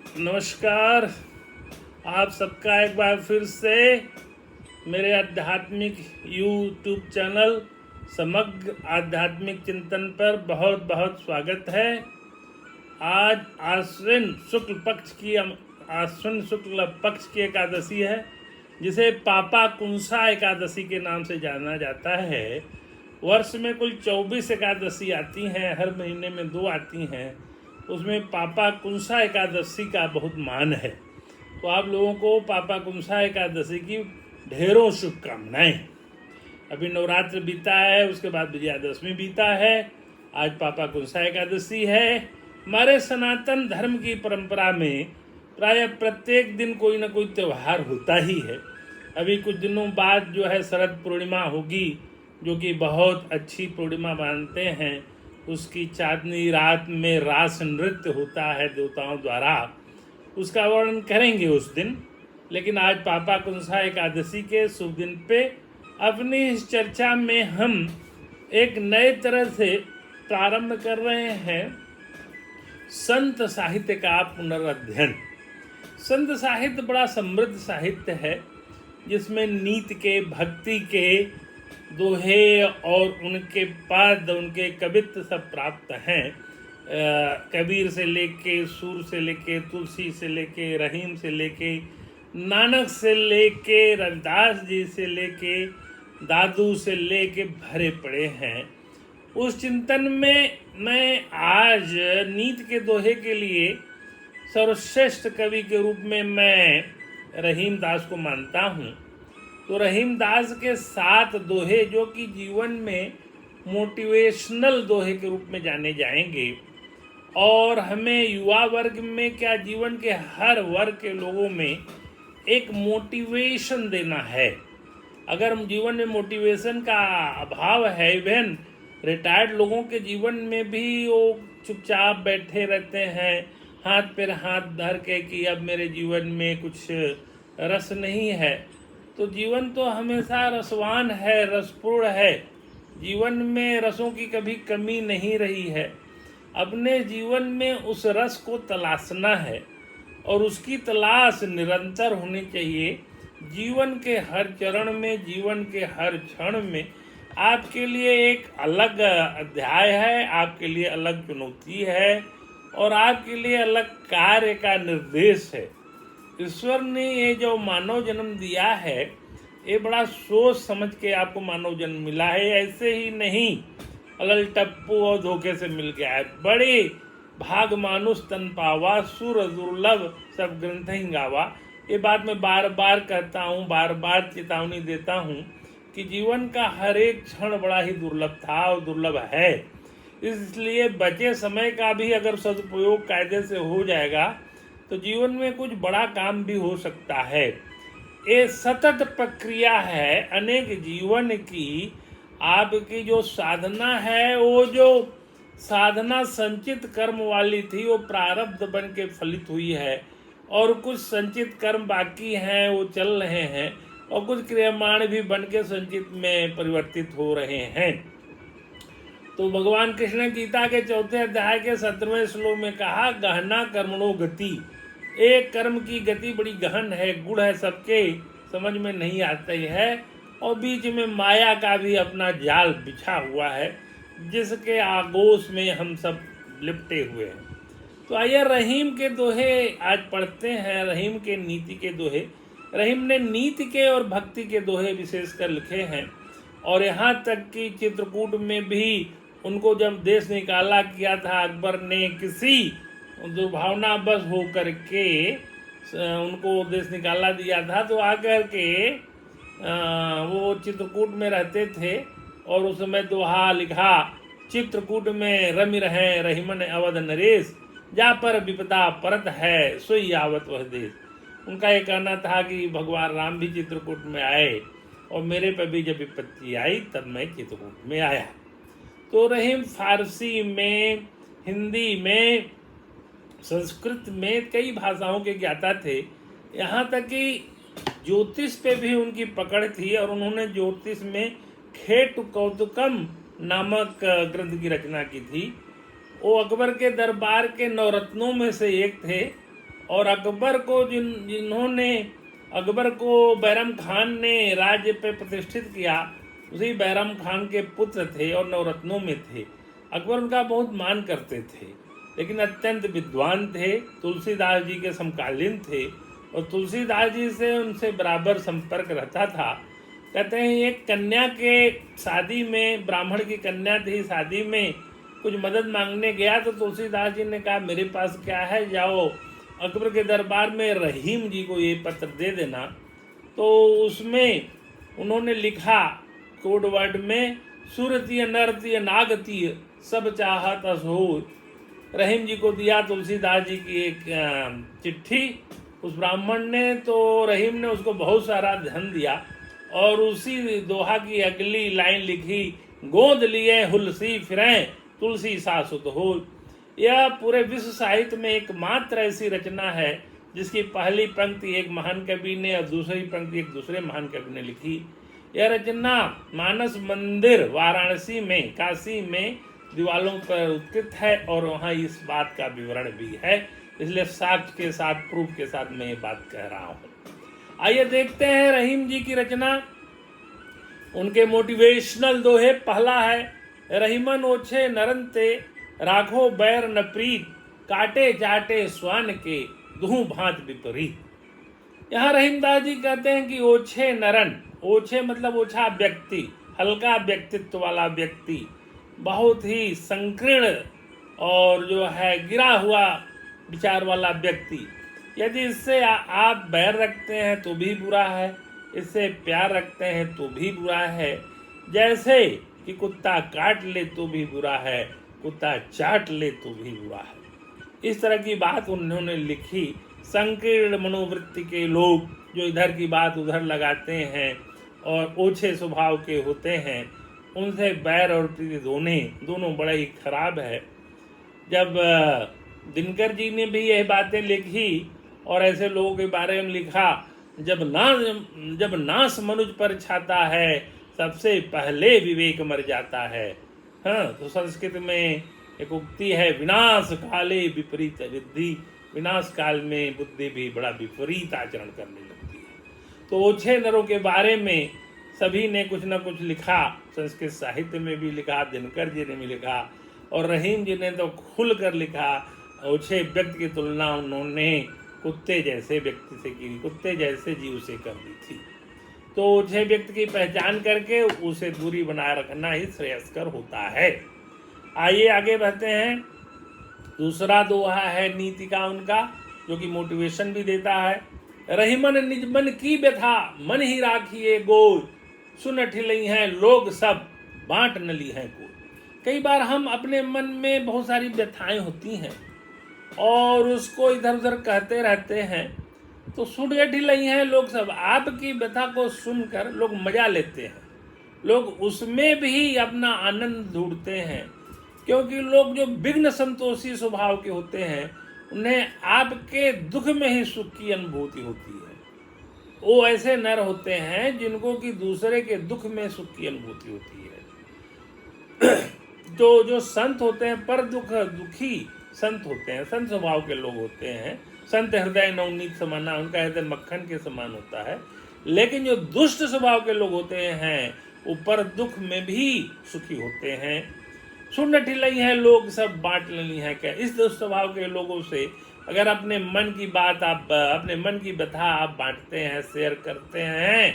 नमस्कार। आप सबका एक बार फिर से मेरे आध्यात्मिक यूट्यूब चैनल समग्र आध्यात्मिक चिंतन पर बहुत बहुत स्वागत है। आज आश्विन शुक्ल पक्ष की एकादशी है, जिसे पापा कुंसा एकादशी के नाम से जाना जाता है। वर्ष में कुल 24 एकादशी आती हैं, हर महीने में 2 आती हैं। उसमें पापा कुंसा एकादशी का बहुत मान है। तो आप लोगों को पापा कुंसा एकादशी की ढेरों शुभकामनाएं। अभी नवरात्र बीता है, उसके बाद विजयादशमी बीता है, आज पापा कुंसा एकादशी है। हमारे सनातन धर्म की परंपरा में प्राय प्रत्येक दिन कोई ना कोई त्यौहार होता ही है। अभी कुछ दिनों बाद जो है शरद पूर्णिमा होगी, जो कि बहुत अच्छी पूर्णिमा मानते हैं। उसकी चांदनी रात में रास नृत्य होता है देवताओं द्वारा, उसका वर्णन करेंगे उस दिन। लेकिन आज पापा कुंसा एकादशी के शुभ दिन पे अपनी इस चर्चा में हम एक नए तरह से प्रारंभ कर रहे हैं संत साहित्य का पुनर्अध्ययन। संत साहित्य बड़ा समृद्ध साहित्य है, जिसमें नीति के, भक्ति के दोहे और उनके पद, उनके कवित्व सब प्राप्त हैं। कबीर से लेके, सूर से लेके, तुलसी से लेके, रहीम से लेके, नानक से लेके, रविदास जी से लेके, दादू से लेके भरे पड़े हैं। उस चिंतन में मैं आज नीति के दोहे के लिए सर्वश्रेष्ठ कवि के रूप में मैं रहीम दास को मानता हूँ। तो रहीम दास के 7 दोहे, जो कि जीवन में मोटिवेशनल दोहे के रूप में जाने जाएंगे, और हमें युवा वर्ग में क्या जीवन के हर वर्ग के लोगों में एक मोटिवेशन देना है। अगर जीवन में मोटिवेशन का अभाव है, इवन रिटायर्ड लोगों के जीवन में भी वो चुपचाप बैठे रहते हैं, हाथ पर हाथ धर के कि अब मेरे जीवन में कुछ रस नहीं है। तो जीवन तो हमेशा रसवान है, रसपूर्ण है। जीवन में रसों की कभी कमी नहीं रही है। अपने जीवन में उस रस को तलाशना है, और उसकी तलाश निरंतर होनी चाहिए। जीवन के हर चरण में, जीवन के हर क्षण में आपके लिए एक अलग अध्याय है, आपके लिए अलग चुनौती है, और आपके लिए अलग कार्य का निर्देश है। ईश्वर ने ये जो मानव जन्म दिया है, ये बड़ा सोच समझ के आपको मानव जन्म मिला है। ऐसे ही नहीं अलल टप्पू और धोखे से मिल गया है। बड़े भाग मानुष तन पावा, सुर दुर्लभ सब ग्रंथ ही गावा। ये बात मैं बार बार कहता हूँ, बार बार चेतावनी देता हूँ कि जीवन का हर एक क्षण बड़ा ही दुर्लभ था और दुर्लभ है। इसलिए बचे समय का भी अगर सदुपयोग कायदे से हो जाएगा तो जीवन में कुछ बड़ा काम भी हो सकता है। ये सतत प्रक्रिया है अनेक जीवन की। आपकी जो साधना है, वो जो साधना संचित कर्म वाली थी, वो प्रारब्ध बन के फलित हुई है, और कुछ संचित कर्म बाकी हैं, वो चल रहे हैं, और कुछ क्रियामाण भी बन के संचित में परिवर्तित हो रहे हैं। तो भगवान कृष्ण गीता के 4थे अध्याय के 17वें श्लोक में कहा, गहना कर्मणो गति। एक कर्म की गति बड़ी गहन है, गुण है, सबके समझ में नहीं आती है, और बीच में माया का भी अपना जाल बिछा हुआ है, जिसके आगोश में हम सब लिपटे हुए हैं। तो आइए रहीम के दोहे आज पढ़ते हैं, रहीम के नीति के दोहे। रहीम ने नीति के और भक्ति के दोहे विशेषकर लिखे हैं, और यहाँ तक कि चित्रकूट में भी उनको जब देश निकाला किया था अकबर ने, किसी दुर्भावना बस हो करके उनको देश निकाला दिया था, तो आकर के वो चित्रकूट में रहते थे, और उस समय दोहा लिखा, चित्रकूट में रमि रहे रहीमन अवध नरेश, जा पर विपदा परत है सोई आवत वह देश। उनका ये कहना था कि भगवान राम भी चित्रकूट में आए, और मेरे पर भी जब विपत्ति आई तब मैं चित्रकूट में आया। तो रहीम फारसी में, हिंदी में, संस्कृत में कई भाषाओं के ज्ञाता थे। यहाँ तक कि ज्योतिष पे भी उनकी पकड़ थी, और उन्होंने ज्योतिष में खेटु कौतुकम नामक ग्रंथ की रचना की थी। वो अकबर के दरबार के 9 रत्नों में से एक थे, और अकबर को जिन्होंने अकबर को बैरम खान ने राज्य पे प्रतिष्ठित किया, उसी बैरम खान के पुत्र थे और नवरत्नों में थे। अकबर उनका बहुत मान करते थे, लेकिन अत्यंत विद्वान थे, तुलसीदास जी के समकालीन थे और तुलसीदास जी से उनसे बराबर संपर्क रहता था। कहते हैं एक कन्या के शादी में, ब्राह्मण की कन्या थी, शादी में कुछ मदद मांगने गया तो तुलसीदास जी ने कहा मेरे पास क्या है, जाओ अकबर के दरबार में रहीम जी को ये पत्र दे देना। तो उसमें उन्होंने लिखा कोड वर्ड में, सुरतीय नरतीय नागतीय सब चाहत असो। रहीम जी को दिया तुलसीदास जी की एक चिट्ठी उस ब्राह्मण ने, तो रहीम ने उसको बहुत सारा धन दिया और उसी दोहा की अगली लाइन लिखी, गोद लिए हुलसी फिरें तुलसी सासुत हो। यह पूरे विश्व साहित्य में एकमात्र ऐसी रचना है जिसकी पहली पंक्ति एक महान कवि ने और दूसरी पंक्ति एक दूसरे महान कवि ने लिखी। यह रचना मानस मंदिर वाराणसी में, काशी में दीवालों पर उत्कृत है और वहाँ इस बात का विवरण भी है, इसलिए साक्ष्य के साथ, प्रूफ के साथ मैं ये बात कह रहा हूँ। आइए देखते हैं रहीम जी की रचना, उनके मोटिवेशनल दोहे। पहला है, रहीमन ओछे नरंते राघो बैर न प्रीत, काटे चाटे स्वान के दुहु भांत विपरीत। यहाँ रहीमदास जी कहते हैं कि ओछे नरन, ओछे मतलब ओछा व्यक्ति, हल्का व्यक्तित्व वाला व्यक्ति, बहुत ही संकीर्ण और जो है गिरा हुआ विचार वाला व्यक्ति, यदि इससे आप बैर रखते हैं तो भी बुरा है, इससे प्यार रखते हैं तो भी बुरा है। जैसे कि कुत्ता काट ले तो भी बुरा है, कुत्ता चाट ले तो भी बुरा है। इस तरह की बात उन्होंने लिखी। संकीर्ण मनोवृत्ति के लोग जो इधर की बात उधर लगाते हैं और ओछे स्वभाव के होते हैं, उनसे बैर और प्रीति दोनों बड़ा ही खराब है। जब दिनकर जी ने भी यह बातें लिखी और ऐसे लोगों के बारे में लिखा, जब नाश मनुज पर छाता है, सबसे पहले विवेक मर जाता है। हाँ, तो संस्कृत में एक उक्ति है, विनाश काले विपरीत बुद्धि, विनाश काल में बुद्धि भी बड़ा विपरीत आचरण करने लगती है। तो ओछे नरों के बारे में सभी ने कुछ न कुछ लिखा, संस्कृत साहित्य में भी लिखा, दिनकर जी ने भी लिखा और रहीम जी ने तो खुल कर लिखा। ओछे व्यक्ति की तुलना उन्होंने कुत्ते जैसे व्यक्ति से की, कुत्ते जैसे जीव से कर दी थी। तो ओछे व्यक्ति की पहचान करके उसे दूरी बनाए रखना ही श्रेयस्कर होता है। आइए आगे बढ़ते हैं। दूसरा दोहा है नीति का उनका, जो कि मोटिवेशन भी देता है। रहीमन निज मन की व्यथा, मन ही राखिए गोय, सुन ठिलई हैं लोग सब, बांट न ली हैं कोई। कई बार हम अपने मन में बहुत सारी व्यथाएं होती हैं और उसको इधर उधर कहते रहते हैं, तो सुन ठिलई हैं लोग सब। आपकी व्यथा को सुनकर लोग मजा लेते हैं, लोग उसमें भी अपना आनंद ढूंढते हैं, क्योंकि लोग जो विघ्न संतोषी स्वभाव के होते हैं, उन्हें आपके दुख में ही सुख की अनुभूति होती है। वो ऐसे नर होते हैं जिनको कि दूसरे के दुख में सुख की अनुभूति होती है। तो जो संत होते हैं, पर दुखी संत होते हैं, संत स्वभाव के लोग होते हैं। संत हृदय नवनीत समाना, उनका हृदय मक्खन के समान होता है। लेकिन जो दुष्ट स्वभाव के लोग होते हैं, ऊपर दुख में भी सुखी होते हैं। सुन ठिलई हैं लोग सब, बांट ली हैं क्या। इस दुष्ट स्वभाव के लोगों से अगर अपने मन की बात आप, अपने मन की व्यथा आप बांटते हैं, शेयर करते हैं,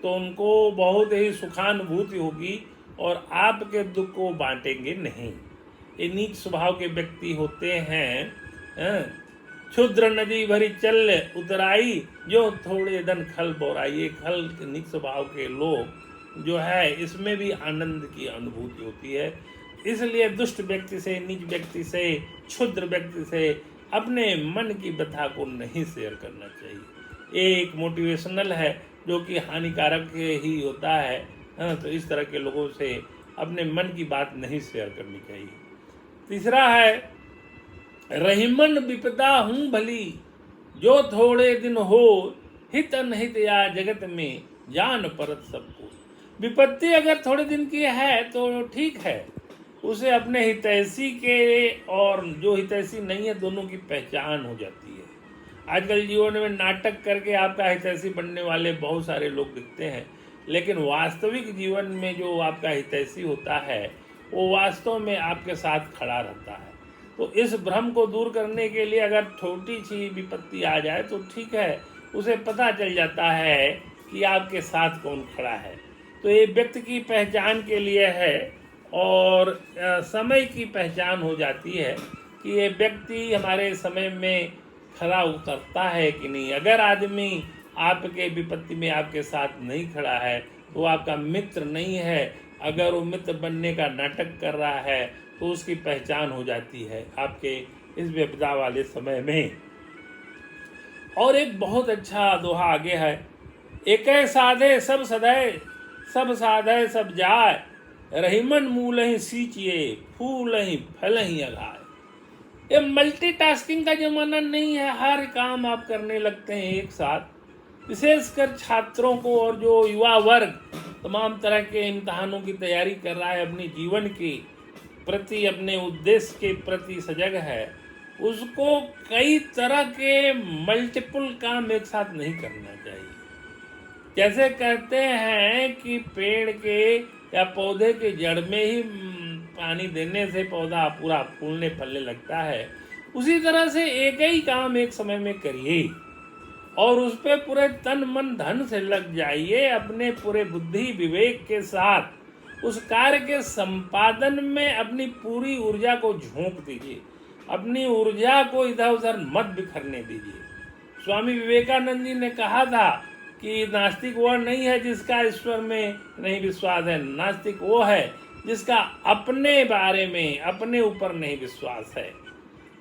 तो उनको बहुत ही सुखानुभूति होगी और आपके दुख को बांटेंगे नहीं। ये नीच स्वभाव के व्यक्ति होते हैं। क्षुद्र नदी भरी चल उतराई, जो थोड़े दिन खल बोराई। खल नीच स्वभाव के लोग जो है, इसमें भी आनंद की अनुभूति होती है। इसलिए दुष्ट व्यक्ति से, नीच व्यक्ति से, क्षुद्र व्यक्ति से अपने मन की व्यथा को नहीं शेयर करना चाहिए। एक मोटिवेशनल है जो कि हानिकारक ही होता है। तो इस तरह के लोगों से अपने मन की बात नहीं शेयर करनी चाहिए। तीसरा है, रहीमन विपदा हूँ भली, जो थोड़े दिन हो, हित अनहित या जगत में जान परत सबको। विपत्ति अगर थोड़े दिन की है तो ठीक है, उसे अपने हितैषी के और जो हितैषी नहीं है दोनों की पहचान हो जाती है। आजकल जीवन में नाटक करके आपका हितैषी बनने वाले बहुत सारे लोग दिखते हैं, लेकिन वास्तविक जीवन में जो आपका हितैषी होता है वो वास्तव में आपके साथ खड़ा रहता है। तो इस भ्रम को दूर करने के लिए अगर छोटी सी विपत्ति आ जाए तो ठीक है, उसे पता चल जाता है कि आपके साथ कौन खड़ा है। तो ये व्यक्ति की पहचान के लिए है और समय की पहचान हो जाती है कि ये व्यक्ति हमारे समय में खरा उतरता है कि नहीं। अगर आदमी आपके विपत्ति में आपके साथ नहीं खड़ा है तो आपका मित्र नहीं है। अगर वो मित्र बनने का नाटक कर रहा है तो उसकी पहचान हो जाती है आपके इस विपदा वाले समय में। और एक बहुत अच्छा दोहा आगे है, एक साधे सब सदै, सब साधे सब जाय, रहीमन मूल ही सींचिए, फूल ही फल ही अगाय। ये मल्टीटास्किंग का जमाना नहीं है, हर काम आप करने लगते हैं एक साथ। विशेषकर छात्रों को और जो युवा वर्ग तमाम तरह के इम्तहानों की तैयारी कर रहा है, अपने जीवन के प्रति, अपने उद्देश्य के प्रति सजग है, उसको कई तरह के मल्टीपल काम एक साथ नहीं करना चाहिए। जैसे कहते हैं कि पेड़ के या पौधे के जड़ में ही पानी देने से पौधा पूरा फूलने फलने लगता है, उसी तरह से एक ही काम एक समय में करिए और उस पर पूरे तन मन धन से लग जाइए। अपने पूरे बुद्धि विवेक के साथ उस कार्य के संपादन में अपनी पूरी ऊर्जा को झोंक दीजिए, अपनी ऊर्जा को इधर उधर मत बिखरने दीजिए। स्वामी विवेकानंद जी ने कहा था कि नास्तिक वह नहीं है जिसका ईश्वर में नहीं विश्वास है, नास्तिक वो है जिसका अपने बारे में, अपने ऊपर नहीं विश्वास है।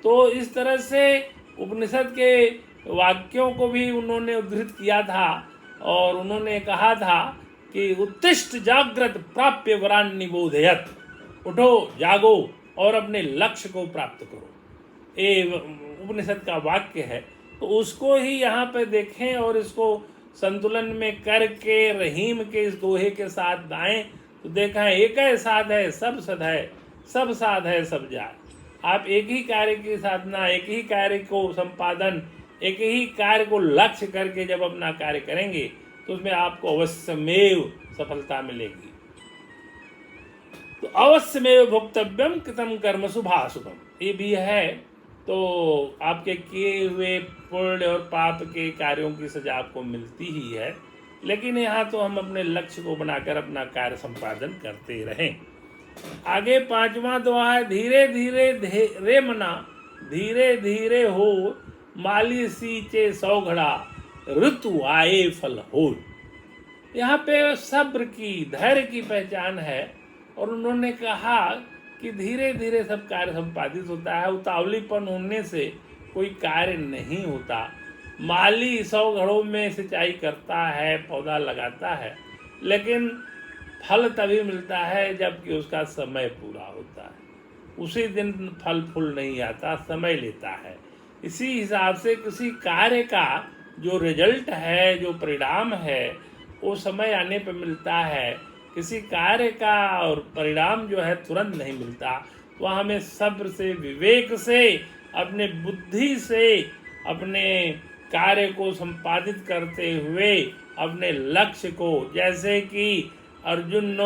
तो इस तरह से उपनिषद के वाक्यों को भी उन्होंने उद्धृत किया था और उन्होंने कहा था कि उत्तिष्ठ जागृत प्राप्य वरान निबोधयत, उठो जागो और अपने लक्ष्य को प्राप्त करो। ये उपनिषद का वाक्य है। तो उसको ही यहाँ पे देखें और इसको संतुलन में करके रहीम के इस दोहे के साथ गाएं तो देखा एक है साध है सब सद है, सब साध है सब जाए। आप एक ही कार्य की साधना, एक ही कार्य को संपादन, एक ही कार्य को लक्ष्य करके जब अपना कार्य करेंगे तो उसमें आपको अवश्यमेव सफलता मिलेगी। तो अवश्यमेव भोक्तव्यम कृतम कर्म शुभाशुभम, ये भी है। तो आपके किए हुए पुण्य और पाप के कार्यों की सजा आपको मिलती ही है, लेकिन यहाँ तो हम अपने लक्ष्य को बनाकर अपना कार्य संपादन करते रहें। आगे 5वां दोहा है, धीरे धीरे रे मना, धीरे धीरे हो, माली सींचे सौ घड़ा, ऋतु आए फल हो। यहाँ पे सब्र की, धैर्य की पहचान है और उन्होंने कहा कि धीरे धीरे सब कार्य संपादित होता है। उतावलीपन होने से कोई कार्य नहीं होता। माली 100 घड़ों में सिंचाई करता है, पौधा लगाता है, लेकिन फल तभी मिलता है जबकि उसका समय पूरा होता है। उसी दिन फल फूल नहीं आता, समय लेता है। इसी हिसाब से किसी कार्य का जो रिजल्ट है, जो परिणाम है, वो समय आने पर मिलता है। किसी कार्य का और परिणाम जो है तुरंत नहीं मिलता। तो हमें सब्र से, विवेक से, अपने बुद्धि से अपने कार्य को संपादित करते हुए अपने लक्ष्य को, जैसे कि अर्जुन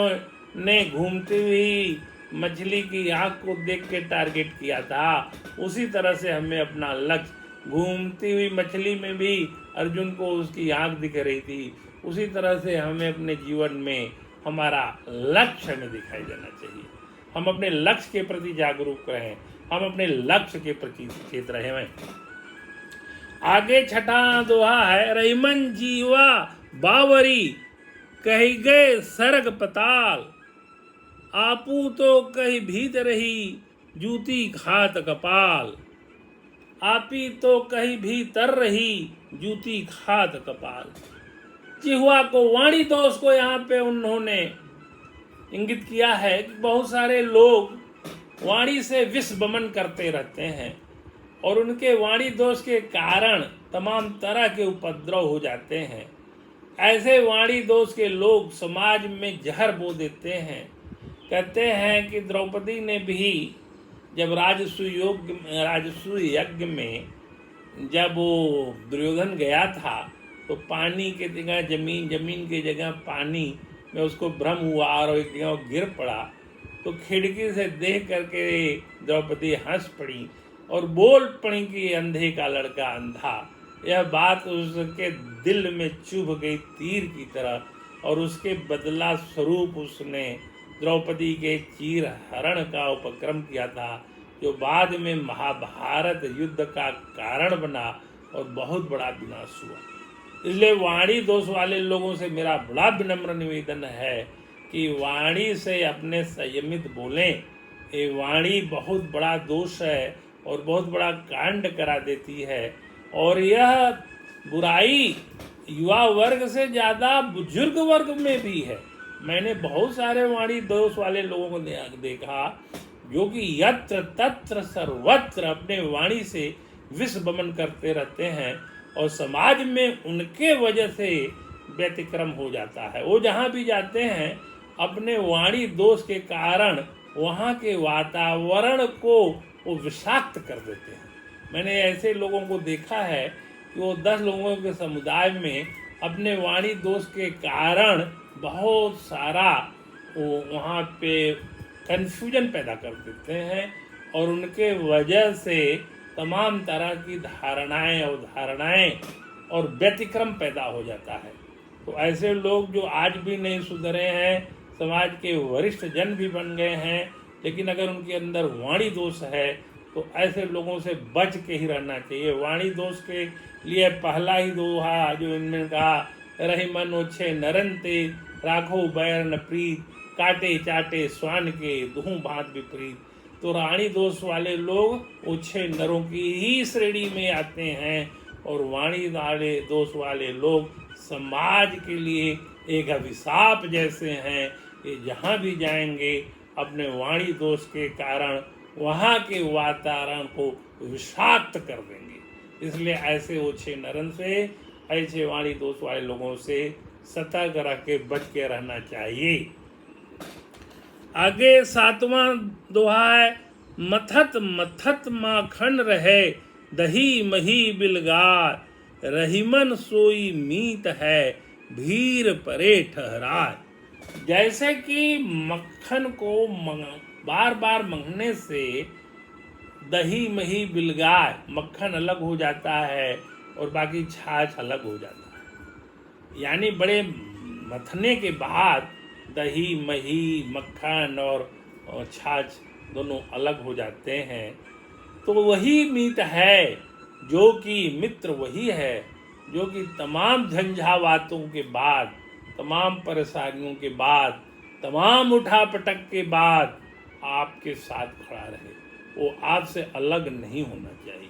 ने घूमती हुई मछली की आँख को देख के टारगेट किया था, उसी तरह से हमें अपना लक्ष्य, घूमती हुई मछली में भी अर्जुन को उसकी आँख दिख रही थी, उसी तरह से हमें अपने जीवन में हमारा लक्ष्य में दिखाई देना चाहिए। हम अपने लक्ष्य के प्रति जागरूक रहें, हम अपने लक्ष्य के प्रति सचेत रहें। आगे 6वां दोहा है, रहीमन जीवा बावरी, कही गए सरग पताल, आपू तो कही भीत रही, जूती घात कपाल। आपी तो कही भीतर रही, जूती घात कपाल। जिह्वा को, वाणी दोष को यहाँ पे उन्होंने इंगित किया है कि बहुत सारे लोग वाणी से विष बमन करते रहते हैं और उनके वाणी दोष के कारण तमाम तरह के उपद्रव हो जाते हैं। ऐसे वाणी दोष के लोग समाज में जहर बो देते हैं। कहते हैं कि द्रौपदी ने भी जब राजसूय यज्ञ में जब वो दुर्योधन गया था तो पानी के जगह जमीन, जमीन की जगह पानी में उसको भ्रम हुआ और एक जगह वो गिर पड़ा। तो खिड़की से देख करके द्रौपदी हंस पड़ी और बोल पड़ी कि अंधे का लड़का अंधा। यह बात उसके दिल में चुभ गई तीर की तरह और उसके बदला स्वरूप उसने द्रौपदी के चीर हरण का उपक्रम किया था, जो बाद में महाभारत युद्ध का कारण बना और बहुत बड़ा विनाश हुआ। इसलिए वाणी दोष वाले लोगों से मेरा बड़ा विनम्र निवेदन है कि वाणी से अपने संयमित बोलें। ये वाणी बहुत बड़ा दोष है और बहुत बड़ा कांड करा देती है, और यह बुराई युवा वर्ग से ज़्यादा बुजुर्ग वर्ग में भी है। मैंने बहुत सारे वाणी दोष वाले लोगों को देखा जो कि यत्र तत्र सर्वत्र अपने वाणी से विष बमन करते रहते हैं और समाज में उनके वजह से व्यतिक्रम हो जाता है। वो जहाँ भी जाते हैं अपने वाणी दोष के कारण वहाँ के वातावरण को वो विषाक्त कर देते हैं। मैंने ऐसे लोगों को देखा है कि वो 10 लोगों के समुदाय में अपने वाणी दोष के कारण बहुत सारा वो वहाँ पे कन्फ्यूजन पैदा कर देते हैं और उनके वजह से तमाम तरह की धारणाएं, अवधारणाएं और व्यतिक्रम पैदा हो जाता है। तो ऐसे लोग जो आज भी नहीं सुधरे हैं, समाज के वरिष्ठ जन भी बन गए हैं, लेकिन अगर उनके अंदर वाणी दोष है तो ऐसे लोगों से बच के ही रहना चाहिए। वाणी दोष के लिए पहला ही दोहा जो इनमें कहा, रही मन ओछे नरन ते, राखो बैर न प्रीत, काटे चाटे स्वान के, दुहू भांत विपरीत। तो वाणी दोष वाले लोग ओछे नरों की ही श्रेणी में आते हैं और वाणी वाले दोष वाले लोग समाज के लिए एक अभिशाप जैसे हैं। ये जहाँ भी जाएंगे अपने वाणी दोष के कारण वहाँ के वातावरण को विषाक्त कर देंगे। इसलिए ऐसे ओछे नरन से, ऐसे वाणी दोष वाले लोगों से सतर्क रह के बच के रहना चाहिए। आगे 7वां दोहा है, मथत मथत माखन रहे, दही मही बिलगार, रहीमन सोई मीत है, भीर परे ठहराए। जैसे कि मक्खन को बार बार मंगने से दही मही बिलगार, मक्खन अलग हो जाता है और बाकी छाछ अलग हो जाता है। यानी बड़े मथने के बाद दही मही, मक्खन और छाछ दोनों अलग हो जाते हैं। तो वही मीत है जो कि मित्र वही है जो कि तमाम झंझावातों के बाद, तमाम परेशानियों के बाद, तमाम उठापटक के बाद आपके साथ खड़ा रहे। वो आपसे अलग नहीं होना चाहिए।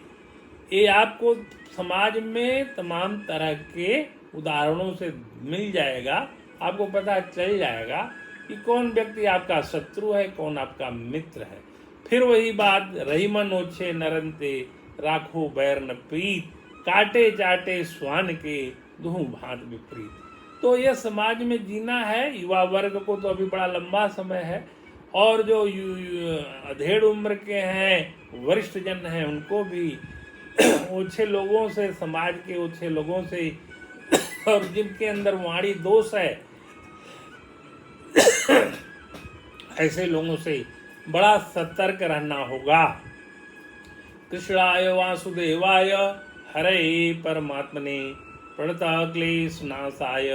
ये आपको समाज में तमाम तरह के उदाहरणों से मिल जाएगा। आपको पता चल जाएगा कि कौन व्यक्ति आपका शत्रु है, कौन आपका मित्र है। फिर वही बात, रही मन ओछे नरन ते, राखो बैर न प्रीत, काटे चाटे स्वान के, दुहू भांत विपरीत। तो यह समाज में जीना है। युवा वर्ग को तो अभी बड़ा लंबा समय है, और जो अधेड़ उम्र के हैं, वरिष्ठ जन हैं, उनको भी ओछे लोगों से, समाज के ओछे लोगों से और जिनके अंदर वाणी दोष है, ऐसे लोगों से बड़ा सतर्क रहना होगा। कृष्णाय वासुदेवाय हरे परमात्मने प्रणतः क्लेश नाशाय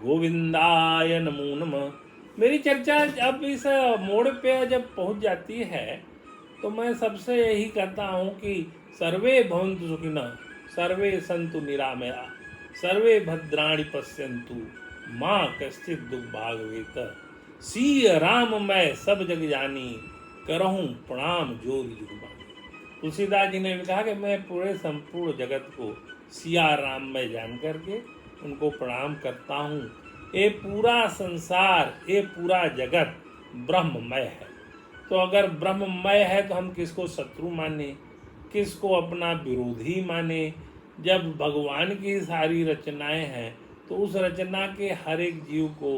गोविंदाय नमो नमः। मेरी चर्चा अब इस मोड़ पे जब पहुंच जाती है तो मैं सबसे यही कहता हूं कि सर्वे भवन्तु सुखिनः, सर्वे सन्तु निरामया, सर्वे भद्राणि पश्यन्तु, माँ कश्चित् दुर्भाग वेत। सिय राम मैं सब जग जानी, करहूँ प्रणाम जोरि जुगबानी। तुलसीदास जी ने भी कहा कि मैं पूरे संपूर्ण जगत को सिया राम में जान करके उनको प्रणाम करता हूँ। ये पूरा संसार, ये पूरा जगत ब्रह्ममय है। तो अगर ब्रह्ममय है तो हम किसको शत्रु माने, किसको अपना विरोधी माने? जब भगवान की सारी रचनाएं हैं तो उस रचना के हर एक जीव को,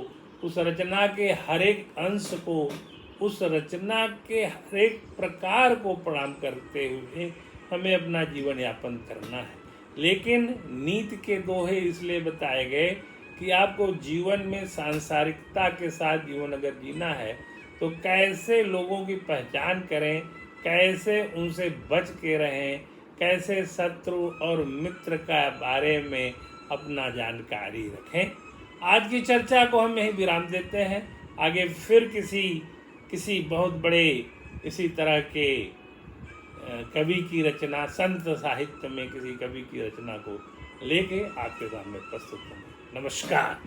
उस रचना के हर एक अंश को, उस रचना के हर एक प्रकार को प्रणाम करते हुए हमें अपना जीवन यापन करना है। लेकिन नीति के दोहे इसलिए बताए गए कि आपको जीवन में सांसारिकता के साथ जीवन अगर जीना है तो कैसे लोगों की पहचान करें, कैसे उनसे बच के रहें, कैसे शत्रु और मित्र का बारे में अपना जानकारी रखें। आज की चर्चा को हम यहीं विराम देते हैं। आगे फिर किसी बहुत बड़े इसी तरह के कवि की रचना, संत साहित्य में किसी कवि की रचना को लेके आपके सामने प्रस्तुत होंगे। नमस्कार।